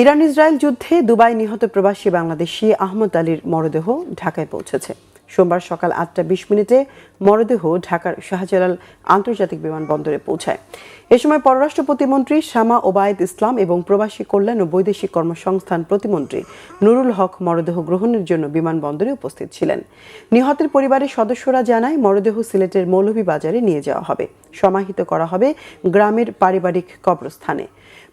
Iran Israel যুদ্ধে Dubai নিহত প্রবাসী বাংলাদেশি আহমদ আলীর মরদেহ ঢাকায় পৌঁছেছে। সোমবার সকাল 8টা 20 মিনিটে মরদেহ ঢাকার শাহজালাল আন্তর্জাতিক বিমানবন্দরে পৌঁছায়। এ সময় পররাষ্ট্র প্রতিমন্ত্রী শামা ওবায়েদ ইসলাম এবং প্রবাসী কল্যাণ ও বৈদেশিক কর্মসংস্থান প্রতিমন্ত্রী নুরুল হক মরদেহ গ্রহণের জন্য বিমানবন্দরে উপস্থিত ছিলেন। নিহতের পরিবারের সদস্যরা জানায়, মরদেহ সিলেটের মৌলভীবাজারে নিয়ে যাওয়া হবে, সমাহিত করা হবে গ্রামের পারিবারিক কবরস্থানে।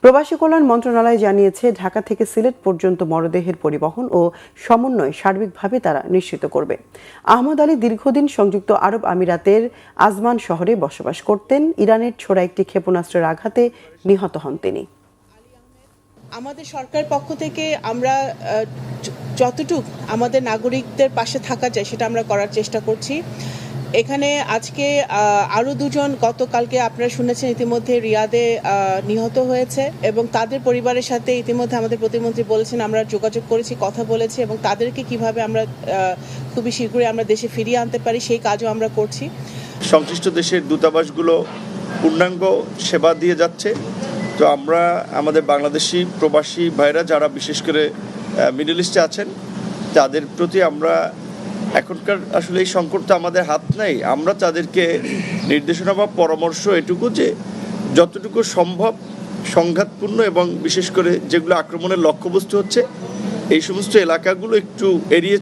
প্রবাসী কল্যাণ মন্ত্রণালয় জানিয়েছে, ঢাকা থেকে সিলেট পর্যন্ত মরদেহের পরিবহন ও সমন্বয় সার্বিকভাবে তারা নিশ্চিত করবে। আহমদ আলী দীর্ঘদিন সংযুক্ত আরব আমিরাতের আজমান শহরে বসবাস করতেন। ইরানের ছোড়া একটি ক্ষেপণাস্ত্রের আঘাতে নিহত হন তিনি। আমাদের সরকার পক্ষ থেকে আমরা যতটুকু আমাদের নাগরিকদের পাশে থাকা যায় সেটা আমরা করার চেষ্টা করছি। এখানে আজকে আরও দুজন গতকালকে আপনারা শুনেছেন ইতিমধ্যে রিয়াদে নিহত হয়েছে এবং তাদের পরিবারের সাথে ইতিমধ্যে আমাদের প্রতিমন্ত্রী বলেছেন, আমরা যোগাযোগ করেছি, কথা বলেছি এবং তাদেরকে কিভাবে আমরা খুবই শীঘ্রই আমরা দেশে ফিরিয়ে আনতে পারি সেই কাজও আমরা করছি। সংশ্লিষ্ট দেশের দূতাবাসগুলো পূর্ণাঙ্গ সেবা দিয়ে যাচ্ছে। তো আমরা আমাদের বাংলাদেশি প্রবাসী ভাইরা যারা বিশেষ করে মিডল ইস্টে আছেন তাদের প্রতি আমরা এখনকার আসলে এই সংকটটা আমাদের হাত নাই, আমরা তাদেরকে নির্দেশনা বা পরামর্শ এটুকু যে যতটুকু সম্ভব সংঘাতপূর্ণ এবং বিশেষ করে যেগুলো আক্রমণের লক্ষ্যবস্তু হচ্ছে এই সমস্ত এলাকাগুলো একটু এড়িয়ে